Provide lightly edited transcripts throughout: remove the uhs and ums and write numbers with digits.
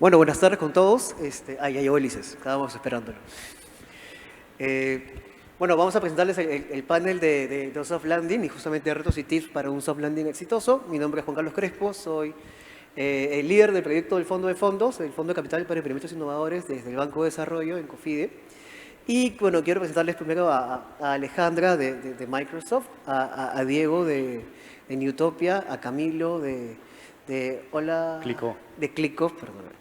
Bueno, buenas tardes con todos. Ya llegó Ulises, estábamos esperándolo. Bueno, vamos a presentarles el panel de soft landing y justamente retos y tips para un soft landing exitoso. Mi nombre es Juan Carlos Crespo, soy el líder del proyecto del Fondo de Fondos, el Fondo de Capital para Experimentos Innovadores desde el Banco de Desarrollo en COFIDE. Y bueno, quiero presentarles primero a Alejandra de Microsoft, a Diego de Newtopia, a Camilo de Clicko, perdón,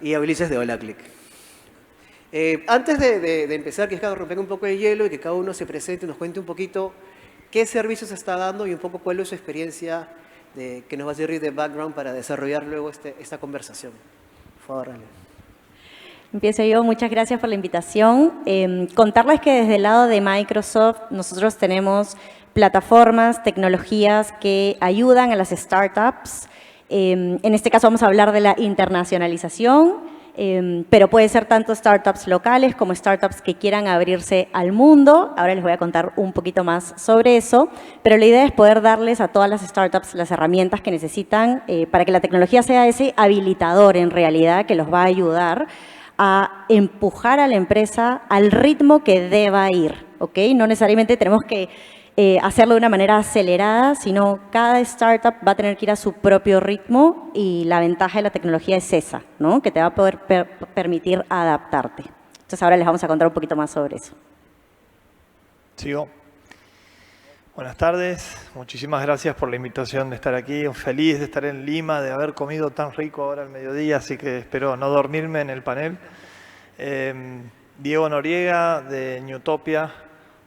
y a Ulises de HolaClick. Antes de empezar, quisiera romper un poco el hielo y que cada uno se presente y nos cuente un poquito qué servicios está dando y un poco cuál es su experiencia que nos va a servir de background para desarrollar luego esta conversación. Por favor, Ale. Empiezo yo, muchas gracias por la invitación. Contarles que desde el lado de Microsoft nosotros tenemos plataformas, tecnologías que ayudan a las startups. En este caso vamos a hablar de la internacionalización, pero puede ser tanto startups locales como startups que quieran abrirse al mundo. Ahora les voy a contar un poquito más sobre eso, pero la idea es poder darles a todas las startups las herramientas que necesitan para que la tecnología sea ese habilitador en realidad que los va a ayudar a empujar a la empresa al ritmo que deba ir, ¿ok? No necesariamente tenemos que hacerlo de una manera acelerada, sino cada startup va a tener que ir a su propio ritmo y la ventaja de la tecnología es esa, ¿no? Que te va a poder permitir adaptarte. Entonces ahora les vamos a contar un poquito más sobre eso. Sigo. Buenas tardes, muchísimas gracias por la invitación de estar aquí. Feliz de estar en Lima, de haber comido tan rico ahora al mediodía, así que espero no dormirme en el panel. Diego Noriega de Newtopia,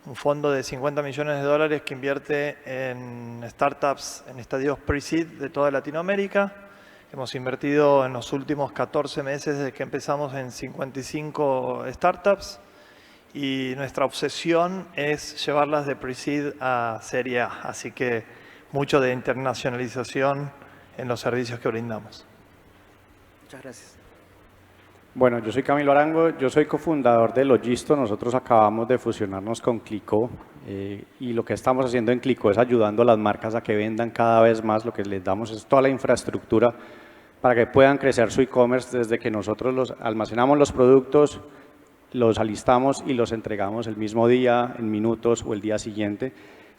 un fondo de $50 millones que invierte en startups en estadios pre-seed de toda Latinoamérica. Hemos invertido en los últimos 14 meses desde que empezamos en 55 startups. Y nuestra obsesión es llevarlas de pre-seed a Serie A, así que mucho de internacionalización en los servicios que brindamos. Muchas gracias. Bueno, yo soy Camilo Arango, yo soy cofundador de Logisto. Nosotros acabamos de fusionarnos con Clicko y lo que estamos haciendo en Clicko es ayudando a las marcas a que vendan cada vez más. Lo que les damos es toda la infraestructura para que puedan crecer su e-commerce desde que nosotros almacenamos los productos, los alistamos y los entregamos el mismo día, en minutos o el día siguiente.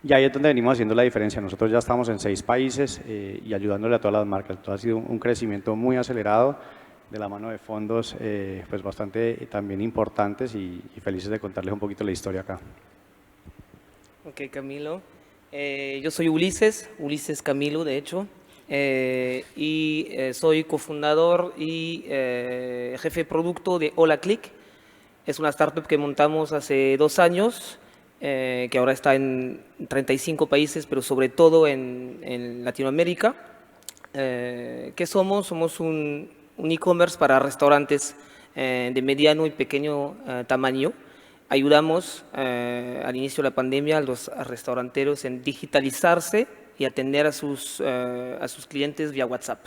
Y ahí es donde venimos haciendo la diferencia. Nosotros ya estamos en 6 países y ayudándole a todas las marcas. Entonces ha sido un crecimiento muy acelerado de la mano de fondos pues bastante también importantes y felices de contarles un poquito la historia acá. Ok, Camilo. Yo soy Ulises Camilo, de hecho. Soy cofundador y jefe de producto de HolaClick. Es una startup que montamos hace 2 años, que ahora está en 35 países, pero sobre todo en Latinoamérica. ¿Qué somos? Somos un e-commerce para restaurantes de mediano y pequeño tamaño. Ayudamos al inicio de la pandemia a los restauranteros en digitalizarse y atender a sus clientes vía WhatsApp.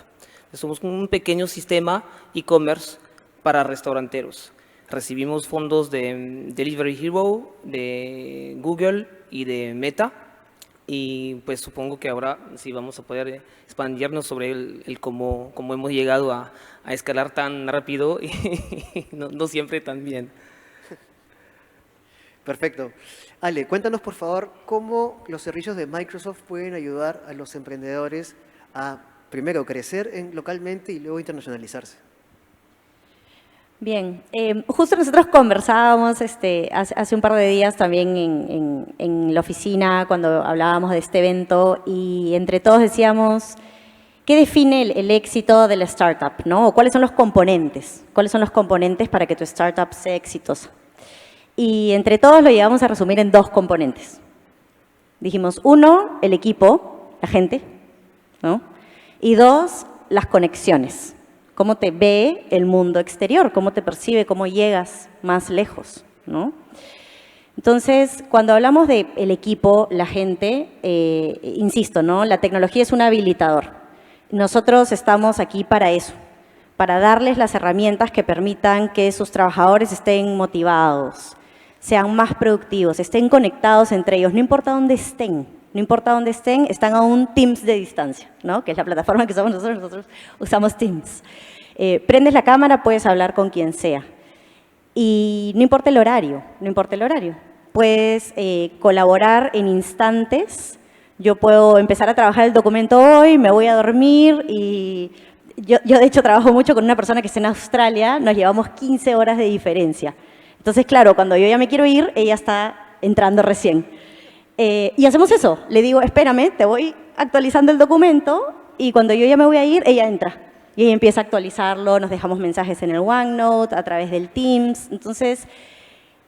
Somos un pequeño sistema e-commerce para restauranteros. Recibimos fondos de Delivery Hero, de Google y de Meta. Y pues supongo que ahora sí vamos a poder expandirnos sobre el cómo hemos llegado a escalar tan rápido y no siempre tan bien. Perfecto. Ale, cuéntanos por favor cómo los servicios de Microsoft pueden ayudar a los emprendedores a primero crecer localmente y luego internacionalizarse. Bien, justo nosotros conversábamos hace un par de días también en la oficina cuando hablábamos de este evento y entre todos decíamos, ¿qué define el éxito de la startup, ¿no? ¿O cuáles son los componentes? ¿Cuáles son los componentes para que tu startup sea exitosa? Y entre todos lo llevamos a resumir en 2 componentes. Dijimos, 1, el equipo, la gente, ¿no? Y 2, las conexiones. Cómo te ve el mundo exterior, cómo te percibe, cómo llegas más lejos, ¿no? Entonces, cuando hablamos del equipo, la gente, insisto, ¿no? La tecnología es un habilitador. Nosotros estamos aquí para eso, para darles las herramientas que permitan que sus trabajadores estén motivados, sean más productivos, estén conectados entre ellos, no importa dónde estén. No importa dónde estén, están a un Teams de distancia, ¿no? Que es la plataforma que usamos nosotros usamos Teams. Prendes la cámara, puedes hablar con quien sea. Y no importa el horario, no importa el horario. Puedes colaborar en instantes. Yo puedo empezar a trabajar el documento hoy, me voy a dormir y yo de hecho trabajo mucho con una persona que está en Australia, nos llevamos 15 horas de diferencia. Entonces, claro, cuando yo ya me quiero ir, ella está entrando recién. Y hacemos eso, le digo, espérame, te voy actualizando el documento y cuando yo ya me voy a ir, ella entra. Y ella empieza a actualizarlo, nos dejamos mensajes en el OneNote, a través del Teams. Entonces,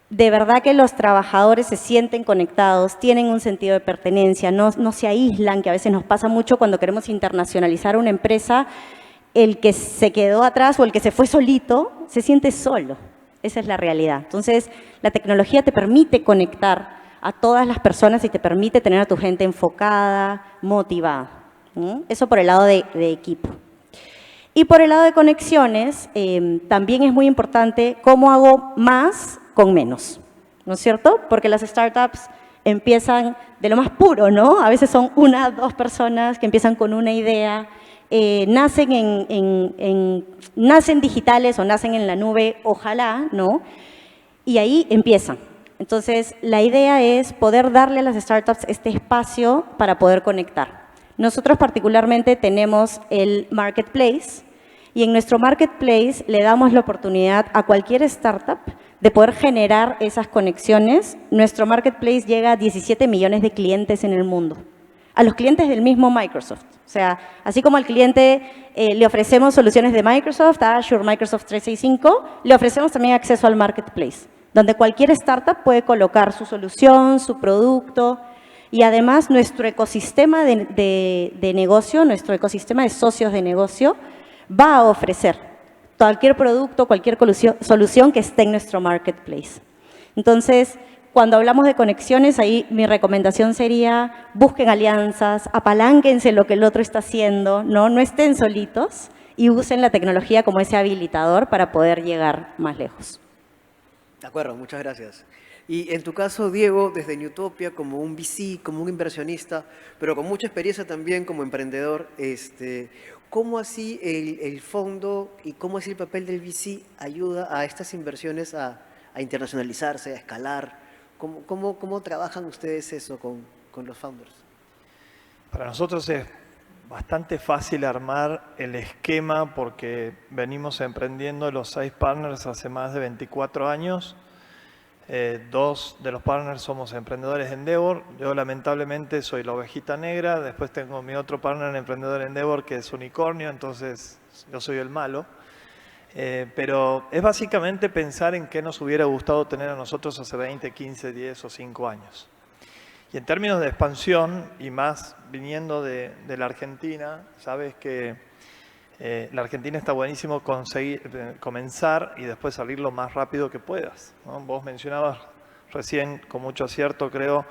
de verdad que los trabajadores se sienten conectados, tienen un sentido de pertenencia, no se aíslan, que a veces nos pasa mucho cuando queremos internacionalizar una empresa. El que se quedó atrás o el que se fue solito, se siente solo. Esa es la realidad. Entonces, la tecnología te permite conectar a todas las personas y te permite tener a tu gente enfocada, motivada. Eso por el lado de equipo. Y por el lado de conexiones, también es muy importante cómo hago más con menos, ¿no es cierto? Porque las startups empiezan de lo más puro, ¿no? A veces son 1 o 2 personas que empiezan con una idea, nacen digitales o nacen en la nube, ojalá, ¿no? Y ahí empiezan. Entonces, la idea es poder darle a las startups este espacio para poder conectar. Nosotros particularmente tenemos el Marketplace y en nuestro Marketplace le damos la oportunidad a cualquier startup de poder generar esas conexiones. Nuestro Marketplace llega a 17 millones de clientes en el mundo. A los clientes del mismo Microsoft. O sea, así como al cliente le ofrecemos soluciones de Microsoft, Azure, Microsoft 365, le ofrecemos también acceso al Marketplace, donde cualquier startup puede colocar su solución, su producto, y además nuestro ecosistema de negocio, nuestro ecosistema de socios de negocio, va a ofrecer cualquier producto, cualquier solución que esté en nuestro Marketplace. Entonces, cuando hablamos de conexiones, ahí mi recomendación sería busquen alianzas, apalánquense lo que el otro está haciendo, no estén solitos y usen la tecnología como ese habilitador para poder llegar más lejos. De acuerdo, muchas gracias. Y en tu caso, Diego, desde Newtopia, como un VC, como un inversionista, pero con mucha experiencia también como emprendedor, ¿cómo así el fondo y cómo así el papel del VC ayuda a estas inversiones a internacionalizarse, a escalar? ¿Cómo trabajan ustedes eso con los founders? Para nosotros es bastante fácil armar el esquema porque venimos emprendiendo los 6 partners hace más de 24 años. 2 de los partners somos emprendedores de Endeavor. Yo lamentablemente soy la ovejita negra. Después tengo mi otro partner emprendedor de Endeavor que es unicornio, entonces yo soy el malo. Pero es básicamente pensar en qué nos hubiera gustado tener a nosotros hace 20, 15, 10 o 5 años. Y en términos de expansión, y más viniendo de la Argentina, sabes que la Argentina está buenísimo comenzar y después salir lo más rápido que puedas, ¿no? Vos mencionabas recién, con mucho acierto creo,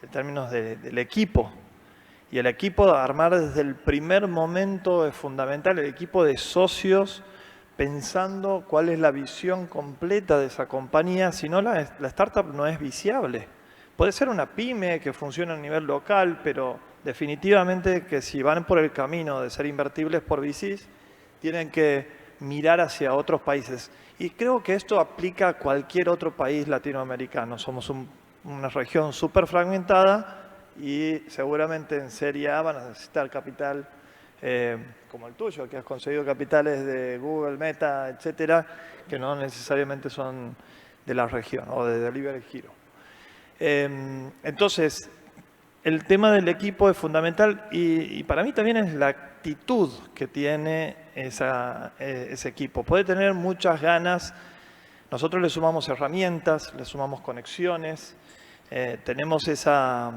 en términos del equipo. Y el equipo armar desde el primer momento es fundamental, el equipo de socios, pensando cuál es la visión completa de esa compañía, si no la startup no es viable. Puede ser una pyme que funciona a nivel local, pero definitivamente que si van por el camino de ser invertibles por VCs, tienen que mirar hacia otros países. Y creo que esto aplica a cualquier otro país latinoamericano. Somos una región súper fragmentada y seguramente en Serie A van a necesitar capital como el tuyo, que has conseguido capitales de Google, Meta, etcétera, que no necesariamente son de la región o de Delivery Hero. Entonces, el tema del equipo es fundamental y para mí también es la actitud que tiene ese equipo. Puede tener muchas ganas, nosotros le sumamos herramientas, le sumamos conexiones, tenemos esa,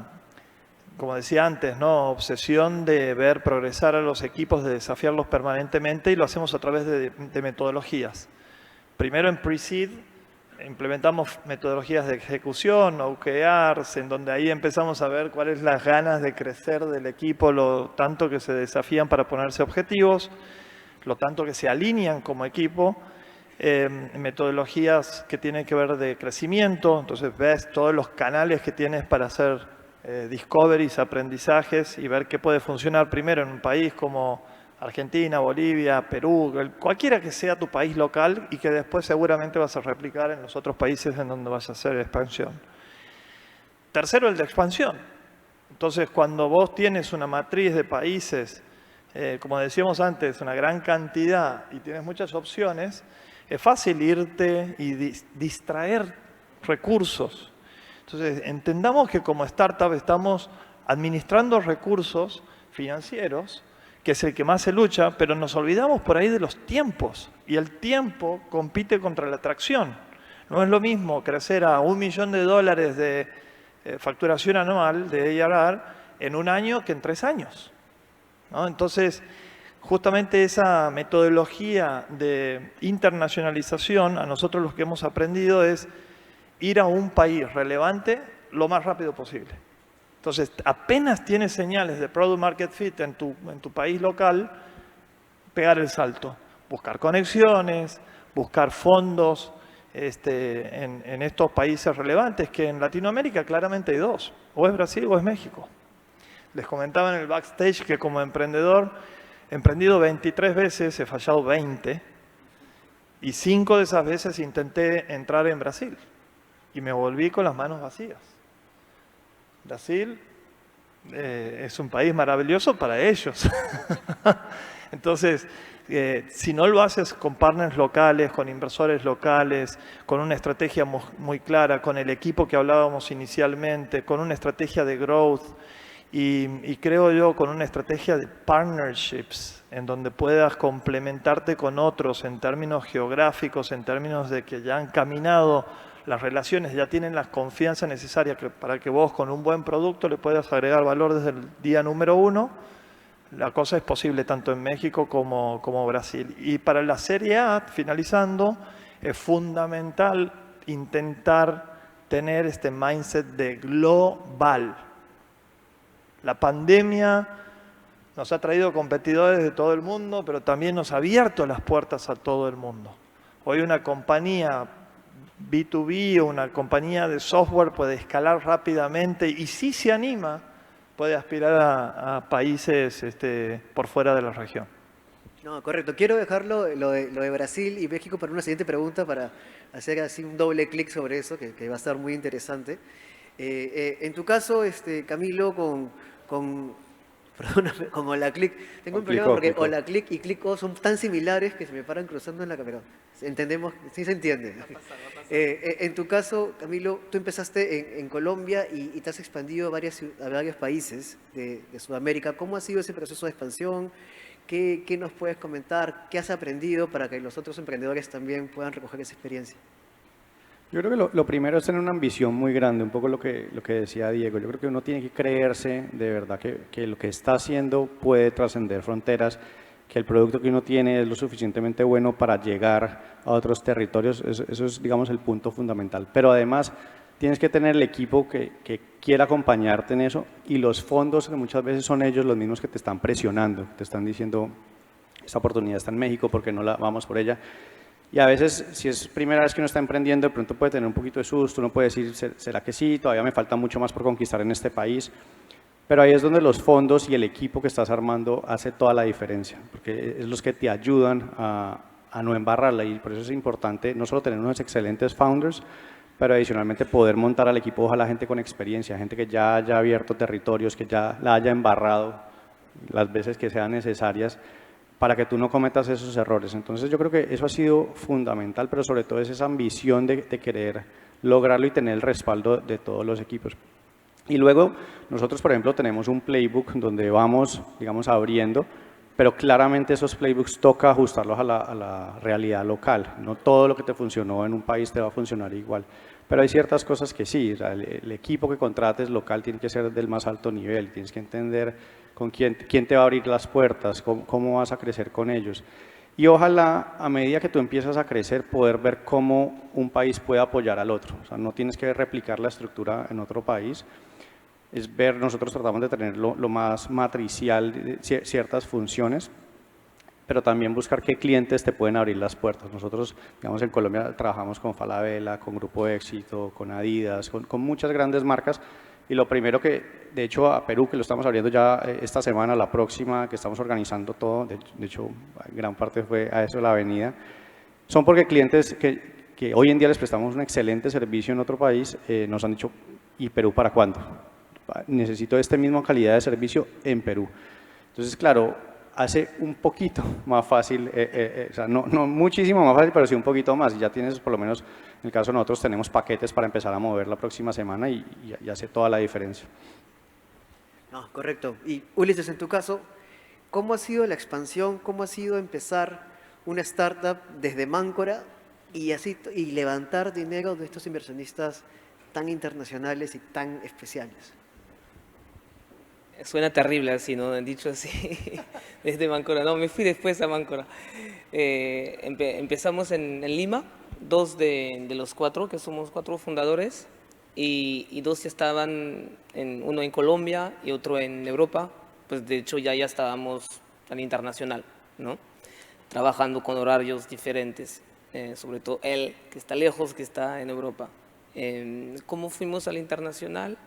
como decía antes, ¿no?, obsesión de ver progresar a los equipos, de desafiarlos permanentemente y lo hacemos a través de metodologías. Primero en Pre-Seed implementamos metodologías de ejecución, OKRs, en donde ahí empezamos a ver cuáles son las ganas de crecer del equipo, lo tanto que se desafían para ponerse objetivos, lo tanto que se alinean como equipo. Metodologías que tienen que ver de crecimiento, entonces ves todos los canales que tienes para hacer discoveries, aprendizajes y ver qué puede funcionar primero en un país como Argentina, Bolivia, Perú, cualquiera que sea tu país local y que después seguramente vas a replicar en los otros países en donde vas a hacer expansión. Tercero, el de expansión. Entonces, cuando vos tienes una matriz de países, como decíamos antes, una gran cantidad y tienes muchas opciones, es fácil irte y distraer recursos. Entonces, entendamos que como startup estamos administrando recursos financieros, que es el que más se lucha, pero nos olvidamos por ahí de los tiempos. Y el tiempo compite contra la atracción. No es lo mismo crecer a $1 millón de facturación anual de ARR en un año que en 3 años, ¿no? Entonces, justamente esa metodología de internacionalización, a nosotros lo que hemos aprendido es ir a un país relevante lo más rápido posible. Entonces, apenas tienes señales de product market fit en tu país local, pegar el salto, buscar conexiones, buscar fondos en estos países relevantes, que en Latinoamérica claramente hay 2, o es Brasil o es México. Les comentaba en el backstage que como emprendedor he emprendido 23 veces, he fallado 20, y 5 de esas veces intenté entrar en Brasil, y me volví con las manos vacías. Brasil es un país maravilloso para ellos. Entonces, si no lo haces con partners locales, con inversores locales, con una estrategia muy clara, con el equipo que hablábamos inicialmente, con una estrategia de growth y creo yo con una estrategia de partnerships en donde puedas complementarte con otros en términos geográficos, en términos de que ya han caminado las relaciones, ya tienen la confianza necesaria para que vos con un buen producto le puedas agregar valor desde el día número 1. La cosa es posible tanto en México como Brasil. Y para la Serie A, finalizando, es fundamental intentar tener este mindset de global. La pandemia nos ha traído competidores de todo el mundo, pero también nos ha abierto las puertas a todo el mundo. Hoy una compañía B2B o una compañía de software puede escalar rápidamente y si se anima, puede aspirar a países por fuera de la región. No, correcto. Quiero dejarlo lo de Brasil y México para una siguiente pregunta, para hacer así un doble clic sobre eso, que va a estar muy interesante. En tu caso, Camilo, perdóname, con HolaClick, tengo un problema porque HolaClick y Clicko son tan similares que se me paran cruzando en la cabeza. ¿Entendemos? Sí se entiende. En tu caso, Camilo, tú empezaste en Colombia y te has expandido a varios países de Sudamérica. ¿Cómo ha sido ese proceso de expansión? ¿Qué nos puedes comentar? ¿Qué has aprendido para que los otros emprendedores también puedan recoger esa experiencia? Yo creo que lo primero es tener una ambición muy grande, un poco lo que decía Diego. Yo creo que uno tiene que creerse de verdad que lo que está haciendo puede trascender fronteras, que el producto que uno tiene es lo suficientemente bueno para llegar a otros territorios. Eso es, digamos, el punto fundamental. Pero además tienes que tener el equipo que quiera acompañarte en eso y los fondos, que muchas veces son ellos los mismos que te están presionando, te están diciendo, esta oportunidad está en México, ¿por qué no la vamos por ella? Y a veces, si es primera vez que uno está emprendiendo, de pronto puede tener un poquito de susto, uno puede decir, ¿será que sí? Todavía me falta mucho más por conquistar en este país. Pero ahí es donde los fondos y el equipo que estás armando hace toda la diferencia, porque es los que te ayudan a no embarrarla. Y por eso es importante no solo tener unos excelentes founders, pero adicionalmente poder montar al equipo, ojalá gente con experiencia, gente que ya haya abierto territorios, que ya la haya embarrado las veces que sean necesarias, para que tú no cometas esos errores. Entonces yo creo que eso ha sido fundamental, pero sobre todo es esa ambición de querer lograrlo y tener el respaldo de todos los equipos. Y luego nosotros, por ejemplo, tenemos un playbook donde vamos, digamos, abriendo, pero claramente esos playbooks toca ajustarlos a la realidad local. No todo lo que te funcionó en un país te va a funcionar igual. Pero hay ciertas cosas que sí, o sea, el equipo que contrates local tiene que ser del más alto nivel, tienes que entender con quién te va a abrir las puertas, cómo vas a crecer con ellos. Y ojalá, a medida que tú empiezas a crecer, poder ver cómo un país puede apoyar al otro. O sea, no tienes que replicar la estructura en otro país. Es ver, nosotros tratamos de tener lo más matricial, ciertas funciones, pero también buscar qué clientes te pueden abrir las puertas. Nosotros, digamos, en Colombia trabajamos con Falabella, con Grupo Éxito, con Adidas, con muchas grandes marcas, Y lo primero que, de hecho, a Perú, que lo estamos abriendo ya esta semana, la próxima, que estamos organizando todo, de hecho, gran parte fue a eso la avenida, son porque clientes que hoy en día les prestamos un excelente servicio en otro país, nos han dicho, ¿y Perú para cuándo? Necesito esta misma calidad de servicio en Perú. Entonces, claro, hace un poquito más fácil, o sea, no muchísimo más fácil, pero sí un poquito más. Y ya tienes, por lo menos, en el caso de nosotros, tenemos paquetes para empezar a mover la próxima semana y hace toda la diferencia. No, correcto. Y Ulises, en tu caso, ¿cómo ha sido la expansión? ¿Cómo ha sido empezar una startup desde Máncora y levantar dinero de estos inversionistas tan internacionales y tan especiales? Suena terrible así, ¿no? Dicho así, desde Máncora. No, me fui después a Máncora. Empezamos en Lima, 2 de los 4, que somos 4 fundadores, y 2 ya estaban, uno en Colombia y otro en Europa. Pues de hecho ya estábamos tan internacional, ¿no? Trabajando con horarios diferentes, sobre todo él, que está lejos, que está en Europa. ¿Cómo fuimos al internacional?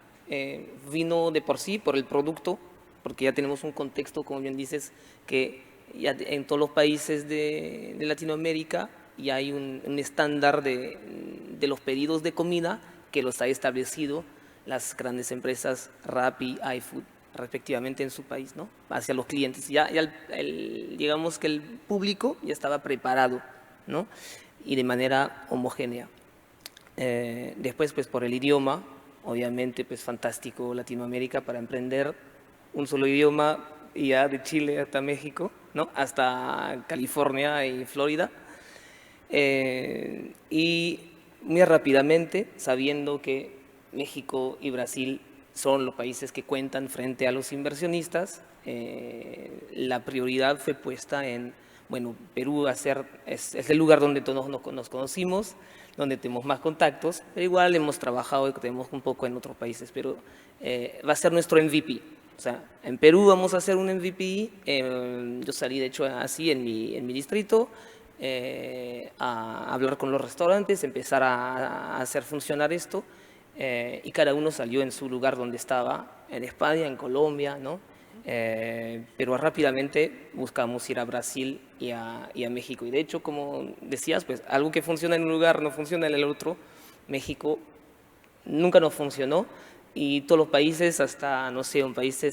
Vino de por sí, por el producto, porque ya tenemos un contexto, como bien dices, que ya en todos los países de Latinoamérica ya hay un estándar de los pedidos de comida que los ha establecido las grandes empresas Rappi, iFood, respectivamente en su país, ¿no? Hacia los clientes. Digamos que el público ya estaba preparado, ¿no? Y de manera homogénea. Después, pues por el idioma, obviamente, pues fantástico Latinoamérica para emprender un solo idioma, y ya de Chile hasta México, ¿no? Hasta California y Florida. Y muy rápidamente, sabiendo que México y Brasil son los países que cuentan frente a los inversionistas, la prioridad fue puesta en, bueno, Perú es el lugar donde todos nos conocimos, donde tenemos más contactos, pero igual hemos trabajado y tenemos un poco en otros países, pero va a ser nuestro MVP. O sea, en Perú vamos a hacer un MVP, yo salí de hecho así en mi distrito, a hablar con los restaurantes, empezar a hacer funcionar esto, y cada uno salió en su lugar donde estaba, en España, en Colombia, ¿no? Pero rápidamente buscamos ir a Brasil y a México. Y de hecho, como decías, pues algo que funciona en un lugar no funciona en el otro. México nunca nos funcionó, y todos los países, hasta, no sé, un país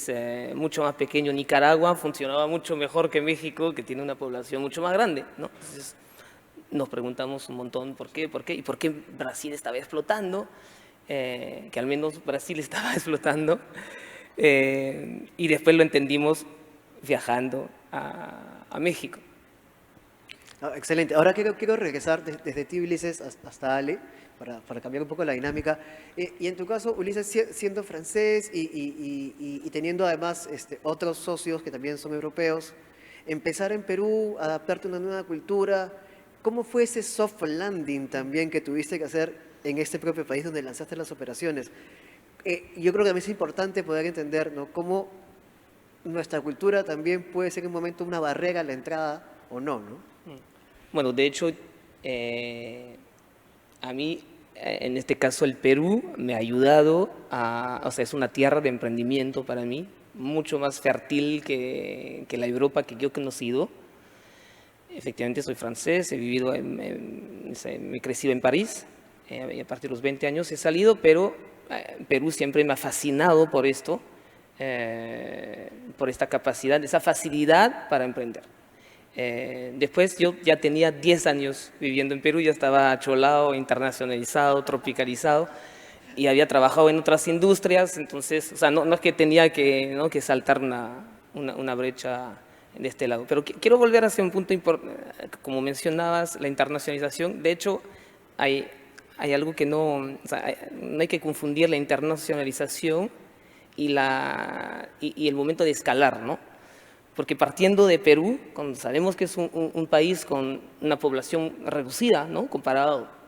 mucho más pequeño, Nicaragua, funcionaba mucho mejor que México, que tiene una población mucho más grande, ¿no? Entonces nos preguntamos un montón por qué, y por qué Brasil estaba explotando, que al menos Brasil estaba explotando. Y después lo entendimos viajando a México. Ah, excelente. Ahora quiero regresar desde ti, Ulises, hasta Ale, para cambiar un poco la dinámica. Y en tu caso, Ulises, siendo francés y teniendo además otros socios que también son europeos, empezar en Perú, adaptarte a una nueva cultura, ¿cómo fue ese soft landing también que tuviste que hacer en este propio país donde lanzaste las operaciones? Yo creo que a mí es importante poder entender, ¿no?, cómo nuestra cultura también puede ser en un momento una barrera a la entrada o no, ¿no? Bueno, de hecho, a mí, en este caso, el Perú me ha ayudado o sea, es una tierra de emprendimiento para mí, mucho más fértil que la Europa que yo he conocido. Efectivamente, soy francés, he vivido, me he crecido en París, y a partir de los 20 años he salido, pero Perú siempre me ha fascinado por esto, por esta capacidad, esa facilidad para emprender. Después yo ya tenía 10 años viviendo en Perú, ya estaba cholado, internacionalizado, tropicalizado, y había trabajado en otras industrias, entonces, o sea, no es que tenía que saltar una brecha de este lado. Pero quiero volver hacia un punto importante, como mencionabas, la internacionalización. De hecho, hay algo que no hay que confundir la internacionalización y el momento de escalar, ¿no? Porque partiendo de Perú, cuando sabemos que es un país con una población reducida, ¿no?,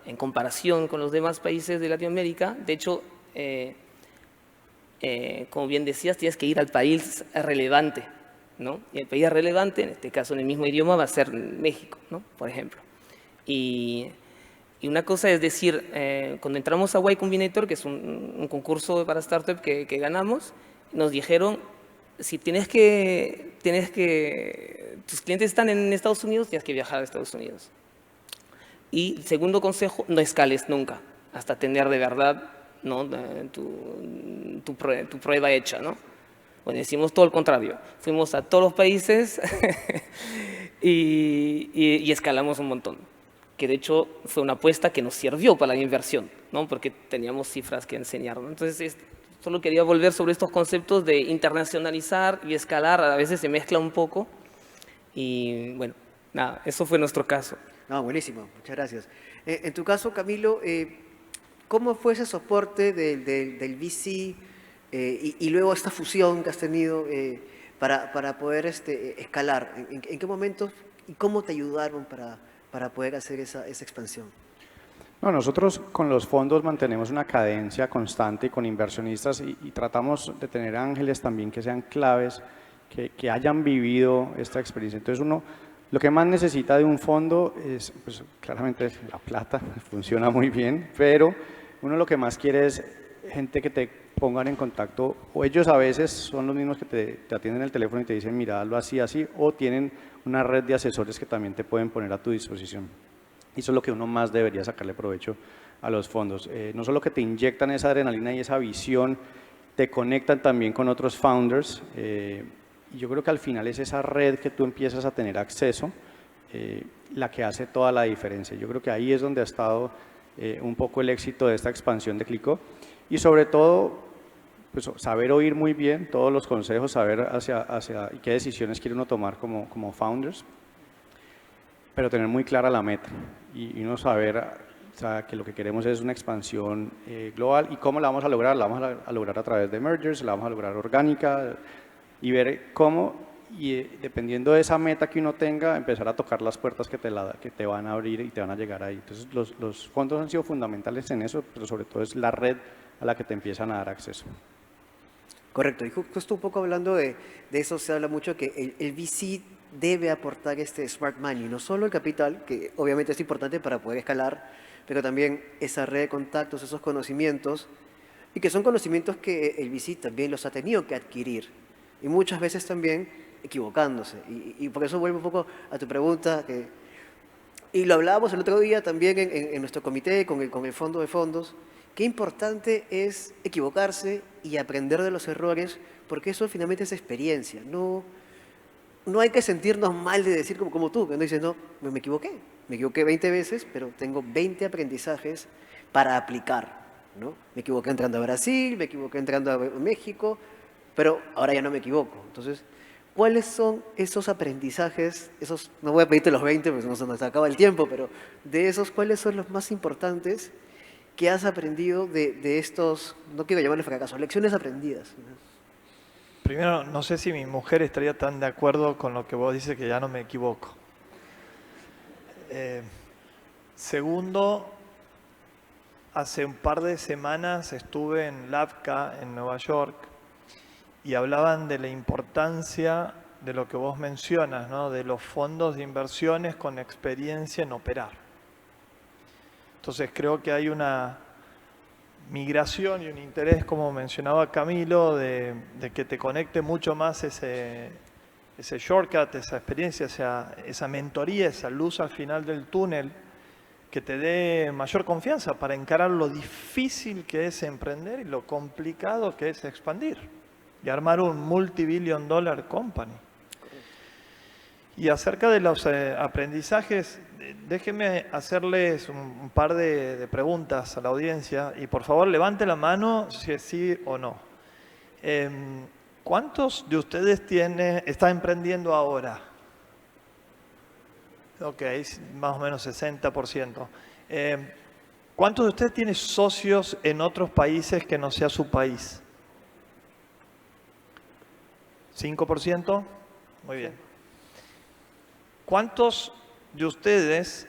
en comparación con los demás países de Latinoamérica, de hecho, como bien decías, tienes que ir al país relevante, ¿no? Y el país relevante, en este caso en el mismo idioma, va a ser México, ¿no?, por ejemplo. Y Y una cosa es decir, cuando entramos a Y Combinator, que es un concurso para startup que ganamos, nos dijeron, si tus clientes están en Estados Unidos, tienes que viajar a Estados Unidos. Y segundo consejo, no escales nunca, hasta tener de verdad, ¿no?, tu prueba hecha, ¿no? Bueno, hicimos todo lo contrario. Fuimos a todos los países y escalamos un montón. Que de hecho fue una apuesta que nos sirvió para la inversión, ¿no? Porque teníamos cifras que enseñar, ¿no? Entonces, solo quería volver sobre estos conceptos de internacionalizar y escalar. A veces se mezcla un poco. Y bueno, nada, eso fue nuestro caso. No, buenísimo, muchas gracias. En tu caso, Camilo, ¿cómo fue ese soporte del VC y luego esta fusión que has tenido para poder escalar? ¿En qué momentos y cómo te ayudaron para poder hacer esa expansión? No, nosotros con los fondos mantenemos una cadencia constante con inversionistas y tratamos de tener ángeles también que sean claves, que hayan vivido esta experiencia. Entonces uno lo que más necesita de un fondo es, pues, claramente la plata, funciona muy bien, pero uno lo que más quiere es gente que te pongan en contacto, o ellos a veces son los mismos que te atienden el teléfono y te dicen, mira, hazlo así, así, o tienen una red de asesores que también te pueden poner a tu disposición. Y eso es lo que uno más debería sacarle provecho a los fondos. No solo que te inyectan esa adrenalina y esa visión, te conectan también con otros founders, y yo creo que al final es esa red que tú empiezas a tener acceso la que hace toda la diferencia. Yo creo que ahí es donde ha estado un poco el éxito de esta expansión de Clicó. Y sobre todo, pues, saber oír muy bien todos los consejos, saber hacia qué decisiones quiere uno tomar como founders, pero tener muy clara la meta y uno saber, o sea, que lo que queremos es una expansión global. ¿Y cómo la vamos a lograr? La vamos a lograr a través de mergers, la vamos a lograr orgánica, y ver cómo, y dependiendo de esa meta que uno tenga, empezar a tocar las puertas que te van a abrir y te van a llegar ahí. Entonces los fondos han sido fundamentales en eso, pero sobre todo es la red a la que te empiezan a dar acceso. Correcto, y justo un poco hablando de eso, se habla mucho que el VC debe aportar este smart money, no solo el capital, que obviamente es importante para poder escalar, pero también esa red de contactos, esos conocimientos, y que son conocimientos que el VC también los ha tenido que adquirir, y muchas veces también equivocándose. Y por eso vuelvo un poco a tu pregunta, y lo hablábamos el otro día también en nuestro comité con el fondo de fondos, qué importante es equivocarse y aprender de los errores, porque eso finalmente es experiencia. No hay que sentirnos mal de decir como tú, que no dices, no, me equivoqué 20 veces, pero tengo 20 aprendizajes para aplicar, ¿no? Me equivoqué entrando a Brasil, me equivoqué entrando a México, pero ahora ya no me equivoco. Entonces, ¿cuáles son esos aprendizajes? No voy a pedirte los 20, porque no se nos acaba el tiempo, pero de esos, ¿cuáles son los más importantes que has aprendido de estos, no quiero llamarles fracasos, lecciones aprendidas? Primero, no sé si mi mujer estaría tan de acuerdo con lo que vos dices, que ya no me equivoco. Segundo, hace un par de semanas estuve en LABCA en Nueva York y hablaban de la importancia de lo que vos mencionas, ¿no? De los fondos de inversiones con experiencia en operar. Entonces creo que hay una migración y un interés, como mencionaba Camilo, de que te conecte mucho más ese shortcut, esa experiencia, esa mentoría, esa luz al final del túnel, que te dé mayor confianza para encarar lo difícil que es emprender y lo complicado que es expandir y armar un multi-billion dollar company. Y acerca de los aprendizajes, déjenme hacerles un par de preguntas a la audiencia y por favor levante la mano si es sí o no. ¿Cuántos de ustedes están emprendiendo ahora? Ok, más o menos 60%. ¿Cuántos de ustedes tienen socios en otros países que no sea su país? ¿5%? Muy bien. ¿Cuántos de ustedes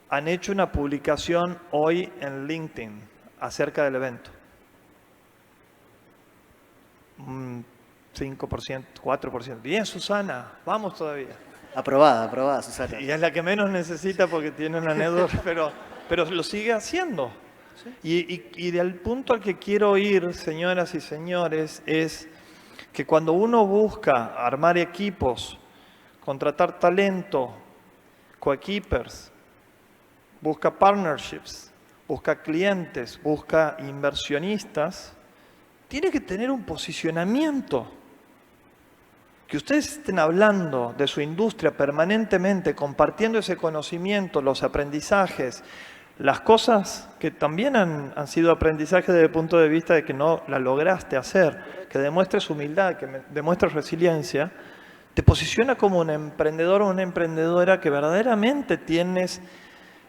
han hecho una publicación hoy en LinkedIn acerca del evento? 5%, 4%. Bien, Susana, vamos todavía. Aprobada, Susana. Y es la que menos necesita porque tiene una anécdota, pero lo sigue haciendo. Y del punto al que quiero ir, señoras y señores, es que cuando uno busca armar equipos, contratar talento, coequippers, busca partnerships, busca clientes, busca inversionistas, tiene que tener un posicionamiento. Que ustedes estén hablando de su industria permanentemente, compartiendo ese conocimiento, los aprendizajes, las cosas que también han sido aprendizajes desde el punto de vista de que no la lograste hacer, que demuestres humildad, que demuestres resiliencia, te posiciona como un emprendedor o una emprendedora que verdaderamente tienes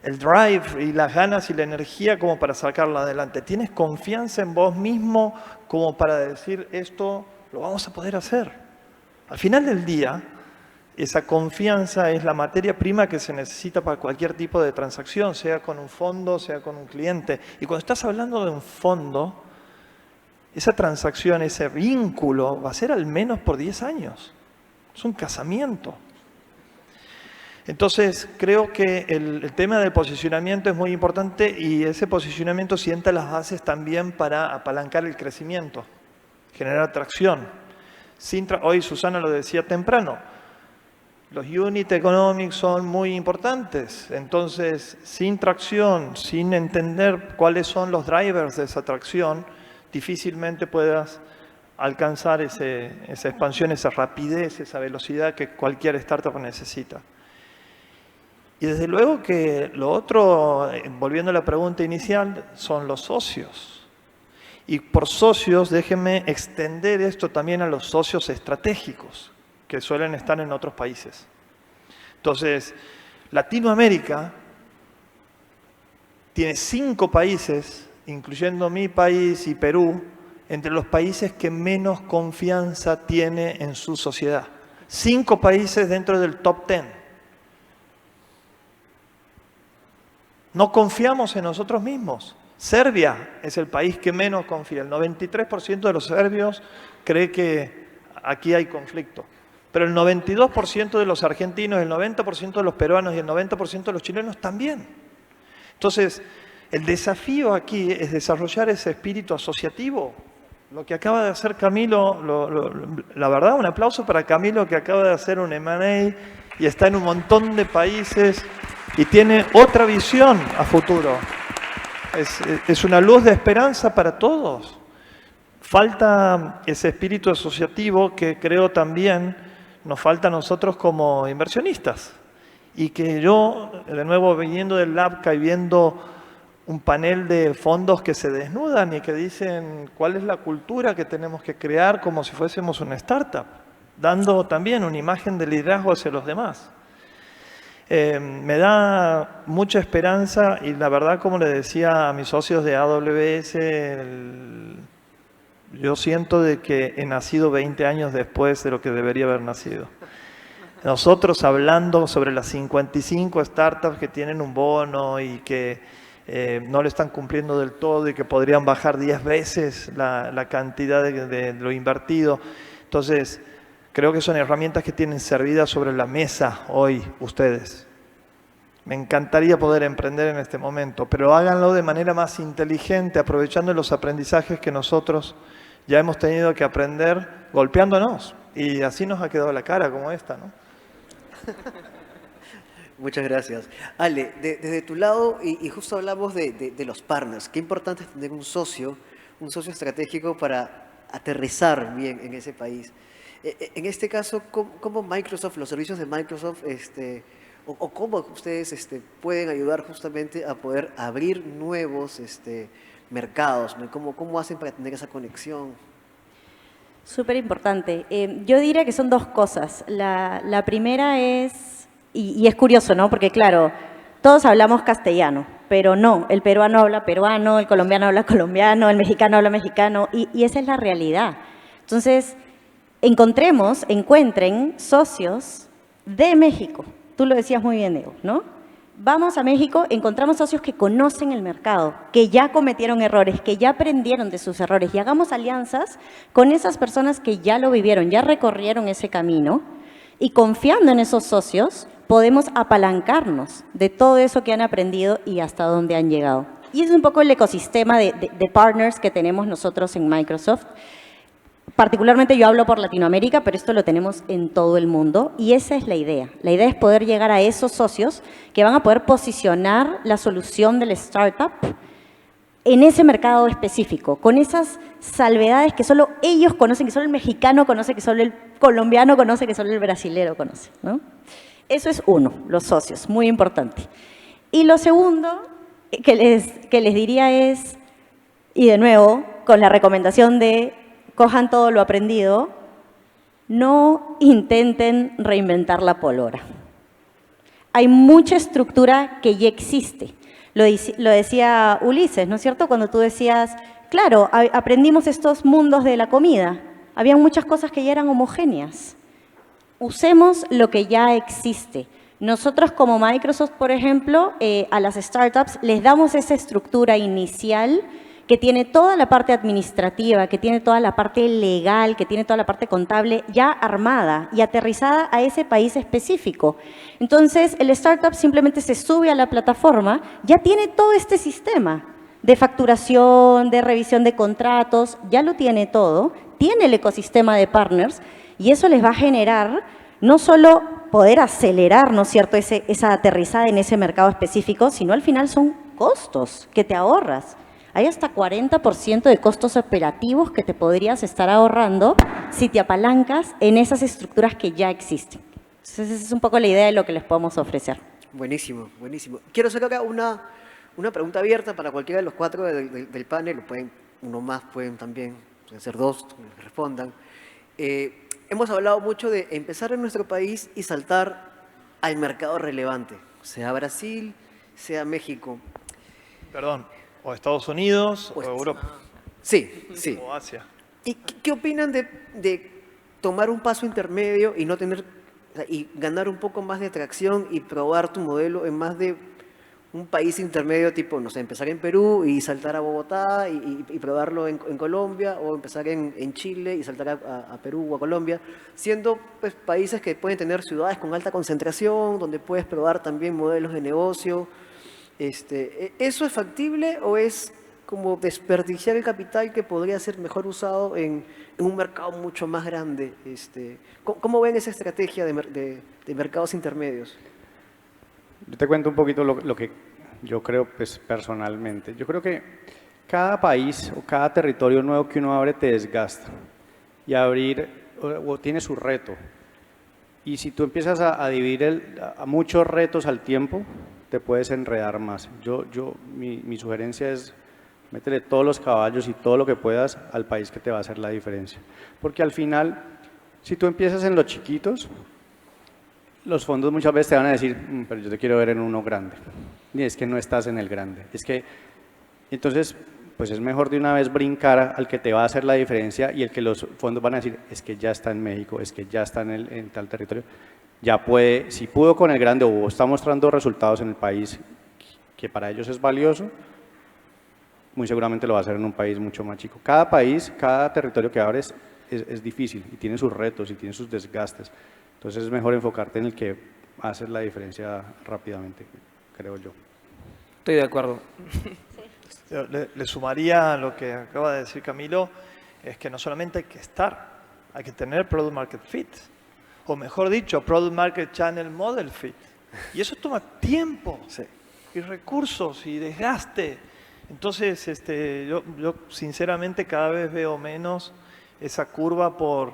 el drive y las ganas y la energía como para sacarla adelante. Tienes confianza en vos mismo como para decir esto lo vamos a poder hacer. Al final del día, esa confianza es la materia prima que se necesita para cualquier tipo de transacción, sea con un fondo, sea con un cliente. Y cuando estás hablando de un fondo, esa transacción, ese vínculo, va a ser al menos por 10 años. Es un casamiento. Entonces, creo que el tema del posicionamiento es muy importante y ese posicionamiento sienta las bases también para apalancar el crecimiento, generar atracción. Hoy Susana lo decía temprano, los unit economics son muy importantes, entonces sin tracción, sin entender cuáles son los drivers de esa tracción, difícilmente puedas alcanzar esa expansión, esa rapidez, esa velocidad que cualquier startup necesita. Y desde luego que lo otro, volviendo a la pregunta inicial, son los socios. Y por socios, déjenme extender esto también a los socios estratégicos, que suelen estar en otros países. Entonces, Latinoamérica tiene 5 países, incluyendo mi país y Perú, entre los países que menos confianza tiene en su sociedad. 5 países dentro del top 10. No confiamos en nosotros mismos. Serbia es el país que menos confía. El 93% de los serbios cree que aquí hay conflicto. Pero el 92% de los argentinos, el 90% de los peruanos y el 90% de los chilenos también. Entonces, el desafío aquí es desarrollar ese espíritu asociativo. Lo que acaba de hacer Camilo, la verdad, un aplauso para Camilo que acaba de hacer un M&A y está en un montón de países y tiene otra visión a futuro. Es una luz de esperanza para todos. Falta ese espíritu asociativo que creo también nos falta a nosotros como inversionistas. Y que yo, de nuevo, viniendo del LABCA y viendo un panel de fondos que se desnudan y que dicen cuál es la cultura que tenemos que crear como si fuésemos una startup, dando también una imagen de liderazgo hacia los demás. Me da mucha esperanza y la verdad, como le decía a mis socios de AWS, yo siento de que he nacido 20 años después de lo que debería haber nacido. Nosotros hablando sobre las 55 startups que tienen un bono y que no lo están cumpliendo del todo y que podrían bajar 10 veces la cantidad de lo invertido. Entonces, creo que son herramientas que tienen servidas sobre la mesa hoy ustedes. Me encantaría poder emprender en este momento, pero háganlo de manera más inteligente, aprovechando los aprendizajes que nosotros ya hemos tenido que aprender golpeándonos. Y así nos ha quedado la cara como esta, ¿no? Muchas gracias. Ale, desde tu lado, y justo hablamos de los partners, qué importante es tener un socio estratégico para aterrizar bien en ese país. En este caso, ¿cómo Microsoft, los servicios de Microsoft, o cómo ustedes pueden ayudar justamente a poder abrir nuevos mercados, ¿no? ¿Cómo hacen para tener esa conexión? Súper importante. Yo diría que son 2 cosas. La primera es, y es curioso, ¿no? Porque claro, todos hablamos castellano, pero no, el peruano habla peruano, el colombiano habla colombiano, el mexicano habla mexicano, y esa es la realidad. Entonces, encuentren socios de México. Tú lo decías muy bien, Diego, ¿no? Vamos a México, encontramos socios que conocen el mercado, que ya cometieron errores, que ya aprendieron de sus errores y hagamos alianzas con esas personas que ya lo vivieron, ya recorrieron ese camino Y confiando en esos socios, podemos apalancarnos de todo eso que han aprendido y hasta dónde han llegado. Y es un poco el ecosistema de partners que tenemos nosotros en Microsoft. Particularmente yo hablo por Latinoamérica, pero esto lo tenemos en todo el mundo y esa es la idea. La idea es poder llegar a esos socios que van a poder posicionar la solución del startup en ese mercado específico, con esas salvedades que solo ellos conocen, que solo el mexicano conoce, que solo el colombiano conoce, que solo el brasilero conoce, ¿no? Eso es uno, los socios, muy importante. Y lo segundo que les diría es, y de nuevo, con la recomendación de cojan todo lo aprendido, no intenten reinventar la pólvora. Hay mucha estructura que ya existe. Lo decía Ulises, ¿no es cierto? Cuando tú decías, claro, aprendimos estos mundos de la comida. Había muchas cosas que ya eran homogéneas. Usemos lo que ya existe. Nosotros como Microsoft, por ejemplo, a las startups les damos esa estructura inicial que tiene toda la parte administrativa, que tiene toda la parte legal, que tiene toda la parte contable ya armada y aterrizada a ese país específico. Entonces, el startup simplemente se sube a la plataforma, ya tiene todo este sistema de facturación, de revisión de contratos, ya lo tiene todo, tiene el ecosistema de partners y eso les va a generar no solo poder acelerar, ¿no es cierto?, esa aterrizada en ese mercado específico, sino al final son costos que te ahorras. Hay hasta 40% de costos operativos que te podrías estar ahorrando si te apalancas en esas estructuras que ya existen. Entonces, esa es un poco la idea de lo que les podemos ofrecer. Buenísimo, buenísimo. Quiero hacer acá una pregunta abierta para cualquiera de los cuatro del panel. Uno más pueden ser dos que respondan. Hemos hablado mucho de empezar en nuestro país y saltar al mercado relevante, sea Brasil, sea México. Perdón. O Estados Unidos, o Europa. Sí, sí. O Asia. ¿Y qué opinan de tomar un paso intermedio y no tener y ganar un poco más de atracción y probar tu modelo en más de un país intermedio tipo, no sé, empezar en Perú y saltar a Bogotá y probarlo en Colombia, o empezar en Chile y saltar a Perú o a Colombia, siendo pues, países que pueden tener ciudades con alta concentración, donde puedes probar también modelos de negocio? ¿Eso es factible o es como desperdiciar el capital que podría ser mejor usado en un mercado mucho más grande? ¿Cómo ven esa estrategia de mercados intermedios? Yo te cuento un poquito lo que yo creo pues, personalmente. Yo creo que cada país o cada territorio nuevo que uno abre te desgasta y abrir o tiene su reto. Y si tú empiezas a dividir a muchos retos al tiempo, te puedes enredar más. Mi sugerencia es métele todos los caballos y todo lo que puedas al país que te va a hacer la diferencia. Porque al final, si tú empiezas en los chiquitos, los fondos muchas veces te van a decir, pero yo te quiero ver en uno grande. Y es que no estás en el grande. Entonces, pues es mejor de una vez brincar al que te va a hacer la diferencia y el que los fondos van a decir, es que ya está en México, es que ya está en tal territorio. Ya puede, si pudo con el grande o está mostrando resultados en el país que para ellos es valioso, muy seguramente lo va a hacer en un país mucho más chico. Cada país, cada territorio que abres es difícil y tiene sus retos y tiene sus desgastes. Entonces es mejor enfocarte en el que hace la diferencia rápidamente, creo yo. Estoy de acuerdo. Le sumaría a lo que acaba de decir Camilo, es que no solamente hay que estar, hay que tener Product Market Fit. O mejor dicho, Product Market Channel Model Fit. Y eso toma tiempo, sí, y recursos y desgaste. Entonces, yo sinceramente cada vez veo menos esa curva por,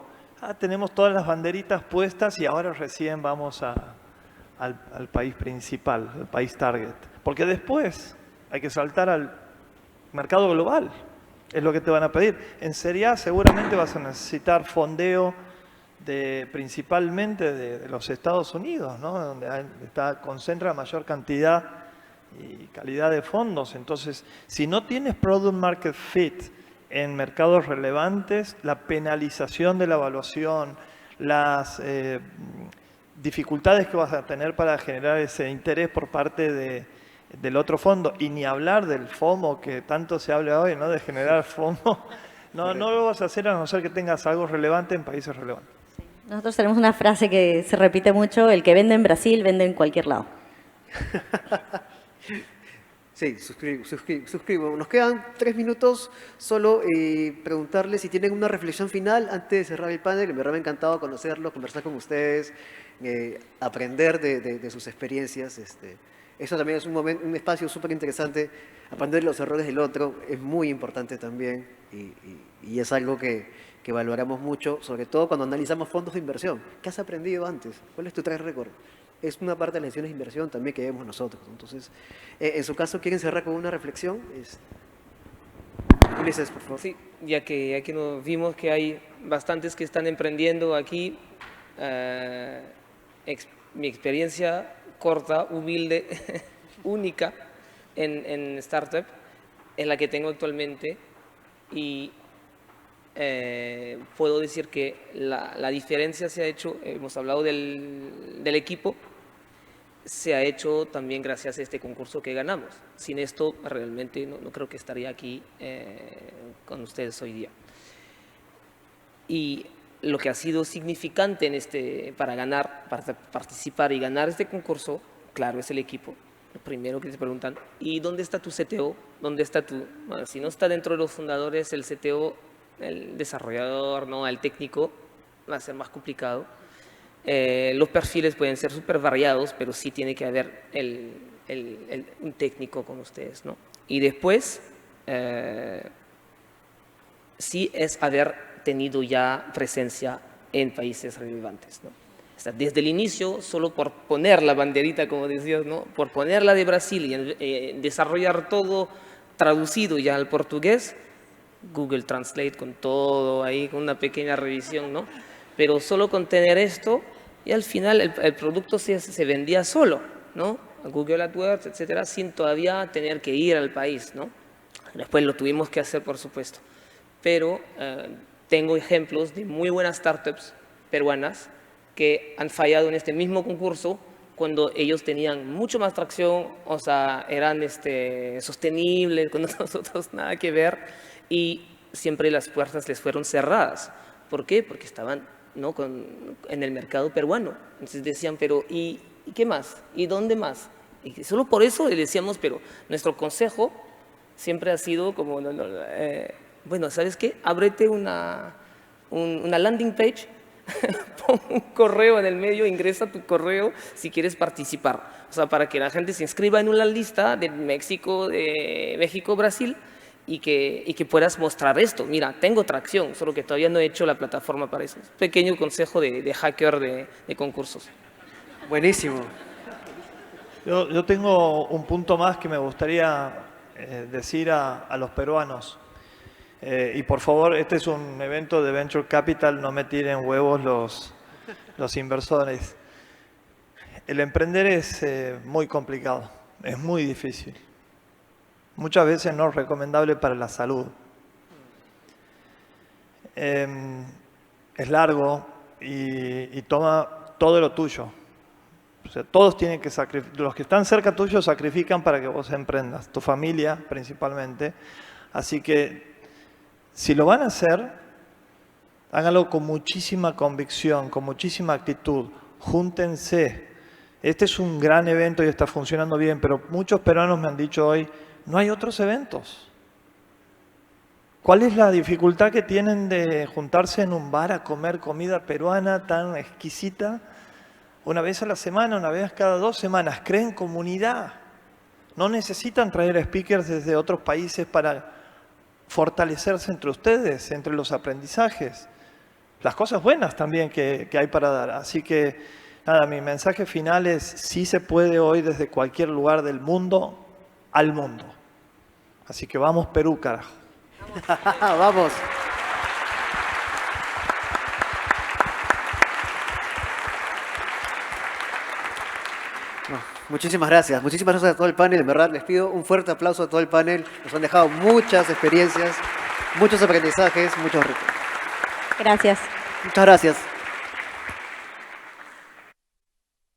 tenemos todas las banderitas puestas y ahora recién vamos al país principal, al país target. Porque después hay que saltar al mercado global, es lo que te van a pedir. En Serie A seguramente vas a necesitar fondeo principalmente de los Estados Unidos, ¿no? Donde concentra mayor cantidad y calidad de fondos. Entonces, si no tienes Product Market Fit en mercados relevantes, la penalización de la evaluación, las dificultades que vas a tener para generar ese interés por parte del otro fondo, y ni hablar del FOMO que tanto se habla hoy, ¿no? De generar FOMO, no lo vas a hacer a no ser que tengas algo relevante en países relevantes. Nosotros tenemos una frase que se repite mucho, el que vende en Brasil, vende en cualquier lado. Sí, suscribo. Nos quedan 3 minutos. Solo preguntarles si tienen una reflexión final antes de cerrar el panel. En verdad me ha encantado conocerlos, conversar con ustedes, aprender de sus experiencias. Eso también es un espacio súper interesante. Aprender los errores del otro es muy importante también y es algo que valoramos mucho, sobre todo cuando analizamos fondos de inversión. ¿Qué has aprendido antes? ¿Cuál es tu track record? Es una parte de las lecciones de inversión también que vemos nosotros. Entonces, en su caso, ¿quieren cerrar con una reflexión? Ulises, por favor. Sí, ya que nos vimos que hay bastantes que están emprendiendo aquí, mi experiencia corta, humilde, única en startup es la que tengo actualmente y puedo decir que la diferencia se ha hecho, hemos hablado del equipo, se ha hecho también gracias a este concurso que ganamos. Sin esto realmente no creo que estaría aquí con ustedes hoy día. Y lo que ha sido significante para participar y ganar este concurso, claro, es el equipo. Lo primero que te preguntan, ¿y dónde está tu CTO? ¿Dónde está tu...? Bueno, si no está dentro de los fundadores, el CTO, el desarrollador, ¿no? El técnico, va a ser más complicado. Los perfiles pueden ser súper variados, pero sí tiene que haber un técnico con ustedes, ¿no? Y después, sí es haber tenido ya presencia en países relevantes, ¿no? O sea, desde el inicio, solo por poner la banderita, como decías, ¿no? Por ponerla de Brasil y desarrollar todo traducido ya al portugués, Google Translate con todo ahí, con una pequeña revisión, ¿no? Pero solo con tener esto, y al final el producto se vendía solo, ¿no? Google AdWords, etcétera, sin todavía tener que ir al país, ¿no? Después lo tuvimos que hacer, por supuesto. Pero tengo ejemplos de muy buenas startups peruanas que han fallado en este mismo concurso cuando ellos tenían mucho más tracción, o sea, eran sostenibles, con nosotros nada que ver, y siempre las puertas les fueron cerradas. ¿Por qué? Porque estaban, ¿no? en el mercado peruano. Entonces decían, pero ¿y qué más? ¿Y dónde más? Y solo por eso le decíamos, pero nuestro consejo siempre ha sido como, bueno, ¿sabes qué? Ábrete una landing page, pon un correo en el medio, ingresa tu correo si quieres participar. O sea, para que la gente se inscriba en una lista de México, Brasil, y que puedas mostrar esto. Mira, tengo tracción, solo que todavía no he hecho la plataforma para eso. Pequeño consejo de hacker de concursos. Buenísimo. Yo tengo un punto más que me gustaría decir a los peruanos. Y por favor, este es un evento de Venture Capital, no me tiren huevos los inversores. El emprender es muy complicado, es muy difícil. Muchas veces no es recomendable para la salud. Es largo y toma todo lo tuyo. O sea, todos tienen que sacrificar, los que están cerca tuyo sacrifican para que vos emprendas, tu familia principalmente. Así que si lo van a hacer, háganlo con muchísima convicción, con muchísima actitud. Júntense. Este es un gran evento y está funcionando bien, pero muchos peruanos me han dicho hoy, no hay otros eventos. ¿Cuál es la dificultad que tienen de juntarse en un bar a comer comida peruana tan exquisita? Una vez a la semana, una vez cada 2 semanas. Creen comunidad. No necesitan traer speakers desde otros países para fortalecerse entre ustedes, entre los aprendizajes. Las cosas buenas también que hay para dar. Así que, nada, mi mensaje final es, sí se puede hoy desde cualquier lugar del mundo al mundo. Así que vamos Perú, carajo. Vamos. Muchísimas gracias a todo el panel, en verdad les pido un fuerte aplauso a todo el panel, nos han dejado muchas experiencias, muchos aprendizajes, muchos retos. Gracias. Muchas gracias.